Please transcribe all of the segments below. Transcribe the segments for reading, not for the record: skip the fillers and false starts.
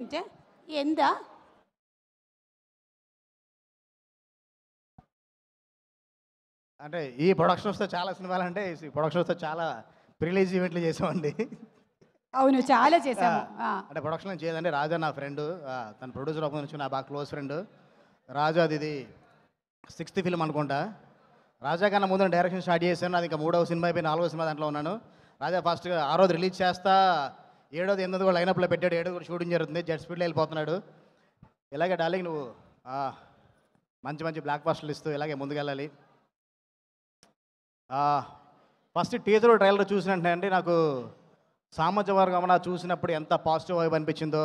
అంటే ఎందా అంటే ఈ ప్రొడక్షన్ వస్తే చాలా సినిమాలు అంటే ఈ ప్రొడక్షన్ వస్తే చాలా ప్రిలీజ్ ఈవెంట్లు చేసామండి. అవును చాలా చేసాము. అంటే ప్రొడక్షన్ చేయదండి. రాజా నా ఫ్రెండ్, తన ప్రొడ్యూసర్ ఒక నుంచి నా బాగా క్లోజ్ ఫ్రెండ్. రాజా అది 6th ఫిల్మ్ అనుకుంటా. రాజా కన్నా ముందు డైరెక్షన్ స్టార్ట్ చేశాను. అది ఇంకా 3వ సినిమా అయిపోయి 4వ సినిమా దాంట్లో ఉన్నాను. రాజా ఫస్ట్ ఆ రోజు రిలీజ్ చేస్తా 7వ 8వ కూడా లైనప్లో పెట్టాడు. 7వ కూడా షూటింగ్ జరుగుతుంది. జెట్ స్పీడ్లో వెళ్ళిపోతున్నాడు. ఇలాగే డార్లింగ్ నువ్వు మంచి మంచి బ్లాక్ బస్టర్లు ఇస్తూ ఇలాగే ముందుకెళ్ళాలి. ఫస్ట్ టీజర్ ట్రైలర్ చూసినట్టే అండి నాకు సామాజిక వర్గం చూసినప్పుడు ఎంత పాజిటివ్ వైబ్ అనిపించిందో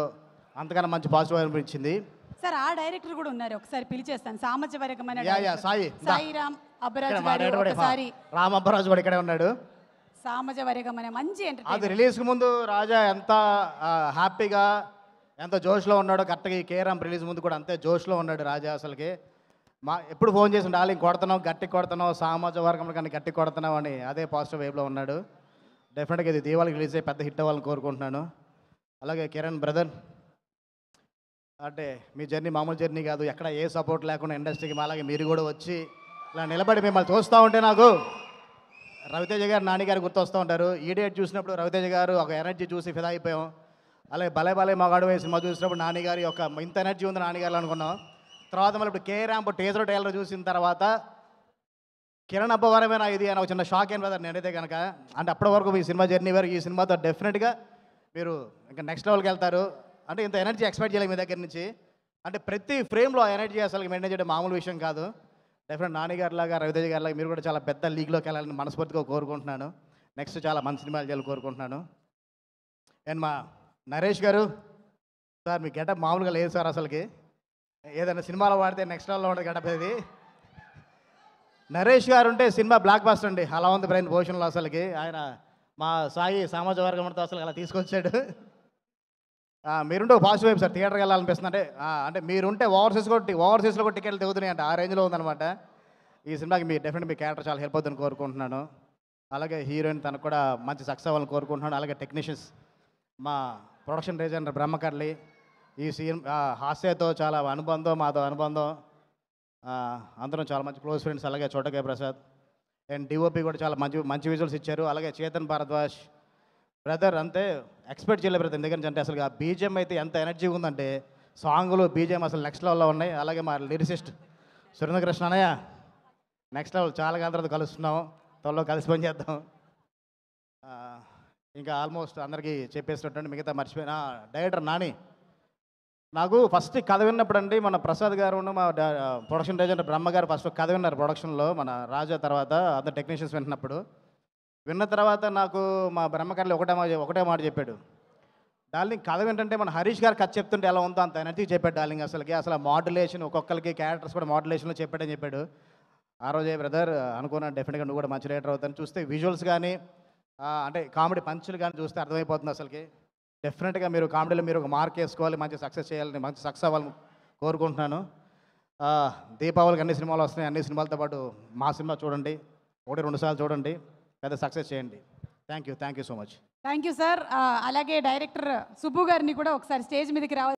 అంతకన్నా మంచి పాజిటివ్ వైబ్ అనిపించింది. సార్ ఆ డైరెక్టర్ కూడా ఉన్నారు, ఒకసారి పిలిచేస్తాను. సామాజిక వర్గమైన సాయిరామ్ అబ్బరాజు గారు ఒకసారి. రామ్ అబ్బరాజు కూడా ఇక్కడే ఉన్నాడు. సామాజిక వర్గమైన మంచి అది రిలీజ్కి ముందు రాజా ఎంత హ్యాపీగా ఎంత జోష్లో ఉన్నాడో కరెక్ట్గా ఈ కేరామ్ రిలీజ్ ముందు కూడా అంతే జోష్లో ఉన్నాడు రాజా. అసలుకి ఎప్పుడు ఫోన్ చేసి డార్లింగ్ కొడుతున్నావు, గట్టి కొడుతున్నావు, సామాజిక వర్గంలో కానీ గట్టి కొడుతున్నావు అని అదే పాజిటివ్ వేవ్లో ఉన్నాడు. డెఫినెట్గా ఇది దీవాళికి రిలీజ్ అయ్యి పెద్ద హిట్ అవ్వాలని కోరుకుంటున్నాను. అలాగే కిరణ్ బ్రదర్, అంటే మీ జర్నీ మామూలు జర్నీ కాదు. ఎక్కడ ఏ సపోర్ట్ లేకుండా ఇండస్ట్రీకి అలాగే మీరు కూడా వచ్చి ఇలా నిలబడి మిమ్మల్ని చూస్తూ ఉంటే నాకు రవితేజ గారు, నాని గారు గుర్తొస్తూ ఉంటారు. ఈడియట్ చూసినప్పుడు రవితేజ గారు ఒక ఎనర్జీ చూసి ఫిదా అయిపోయాం. అలాగే భలే భలే మగాడు వేసి సినిమా చూసినప్పుడు నాని గారి యొక్క ఇంత ఎనర్జీ ఉంది నాని గారు అనుకున్నాం. తర్వాత మళ్ళీ ఇప్పుడు కేరాంప్ టీజర్ ట్రైలర్ చూసిన తర్వాత కిరణ్ అబ్బవరమేనా ఇది అని ఒక చిన్న షాక్ అయిన బ్రదర్ నేనైతే కనుక. అంటే అప్పటి వరకు మీ సినిమా జర్నీ వరకు ఈ సినిమాతో డెఫినెట్గా మీరు ఇంకా నెక్స్ట్ లెవెల్కి వెళ్తారు. అంటే ఇంత ఎనర్జీ ఎక్స్పెక్ట్ చేయలేదు మీ దగ్గర నుంచి. అంటే ప్రతి ఫ్రేమ్లో ఎనర్జీ అసలు మెయింటైన్ చేయడం మామూలు విషయం కాదు. డెఫినెట్ నాని గారిలాగా రవితేజ గారిలాగా మీరు కూడా చాలా పెద్ద లీగ్లోకి వెళ్ళాలని మనస్ఫూర్తిగా కోరుకుంటున్నాను. నెక్స్ట్ చాలా మంచి సినిమాలు చేయాలని కోరుకుంటున్నాను. అండ్ మా నరేష్ గారు సార్, మీ గెటప్ మామూలుగా లేదు సార్. అసలుకి ఏదైనా సినిమాలో వాడితే నెక్స్ట్ లెవెల్లో ఉంటుంది గెటప్. ఇది నరేష్ గారు ఉంటే సినిమా బ్లాక్ బస్టర్ అండి. అలా ఉంది బ్రెయిన్ భోషన్లో. అసలుకి ఆయన మా సాయి సామాజిక వర్గంతో అసలు అలా తీసుకొచ్చాడు. మీరుంటే పాజిటివ్ వైపు సార్. థియేటర్కి వెళ్ళాలనిపిస్తుంది. అంటే మీరుంటే ఓవర్సీస్లో కూడా టికెట్లు తెగుతున్నాయి అంటే ఆ రేంజ్లో ఉందన్నమాట. ఈ సినిమాకి మీ డెఫినెట్ మీ క్యారెక్టర్ చాలా హెల్ప్ అవుతుందని కోరుకుంటున్నాను. అలాగే హీరోయిన్ తనకు కూడా మంచి సక్సెస్ అవ్వాలని కోరుకుంటున్నాను. అలాగే టెక్నీషియన్స్ మా ప్రొడక్షన్ డిజైనర్ బ్రహ్మకర్లి, ఈ హాస్యతో చాలా అనుబంధం, మాతో అనుబంధం. అందరం చాలా మంచి క్లోజ్ ఫ్రెండ్స్. అలాగే చోటకే ప్రసాద్ అండ్ డిఓపి కూడా చాలా మంచి మంచి విజువల్స్ ఇచ్చారు. అలాగే చేతన్ భారద్వాజ్ బ్రదర్ అంతే ఎక్స్పెక్ట్ చేయలేదు బ్రదర్. ఎందుకంటే అంటే అసలు ఆ బీజిఎం అయితే ఎంత ఎనర్జీ ఉందంటే సాంగ్లు బీజిఎం అసలు నెక్స్ట్ లెవెల్లో ఉన్నాయి. అలాగే మా లిరిసిస్ట్ సురేంద్రకృష్ణ అన్నయ్య నెక్స్ట్ లెవెల్. చాలా కాలం తర్వాత కలుస్తున్నాం, త్వరలో కలిసి పని చేద్దాం. ఇంకా ఆల్మోస్ట్ అందరికీ చెప్పేసినట్టు మిగతా మర్చిపోయిన డైరెక్టర్ నాని. నాకు ఫస్ట్ కథ విన్నప్పుడు అండి మన ప్రసాద్ గారు మా ప్రొడక్షన్ డిజైనర్ బ్రహ్మ గారు ఫస్ట్ కథ విన్నారు ప్రొడక్షన్లో మన రాజా. తర్వాత అందరు టెక్నీషియన్స్ వింటున్నప్పుడు విన్న తర్వాత నాకు మా బ్రహ్మకర్లు ఒకటే మాట చెప్పాడు, డార్లింగ్ కథ వింటుంటే మన హరీష్ గారు కథ చెప్తుంటే ఎలా ఉందో అంత ఎనర్జీ చెప్పాడు డార్లింగ్. అసలు మాడ్యులేషన్ ఒక్కొక్కరికి క్యారెక్టర్స్ కూడా మాడ్యులేషన్లో చెప్పాడని చెప్పాడు. ఆ రోజే బ్రదర్ అనుకున్నాను డెఫినెట్గా నువ్వు కూడా మంచి రైటర్ అవుతాను. చూస్తే విజువల్స్ కానీ అంటే కామెడీ పంచులు కానీ చూస్తే అర్థమైపోతుంది. అసలుకి డెఫినెట్గా మీరు కామెడీలో మీరు ఒక మార్క్ వేసుకోవాలి, మంచి సక్సెస్ చేయాలని, మంచి సక్సెస్ అవ్వాలని కోరుకుంటున్నాను. దీపావళికి అన్ని సినిమాలు వస్తున్నాయి. అన్ని సినిమాలతో పాటు మా సినిమా చూడండి, 1-2 సార్లు చూడండి, పెద్ద సక్సెస్ చేయండి. Thank you so much. Thank you sir. అలాగే డైరెక్టర్ సుబ్బు గారిని కూడా ఒకసారి స్టేజ్ మీదకి రావాలి.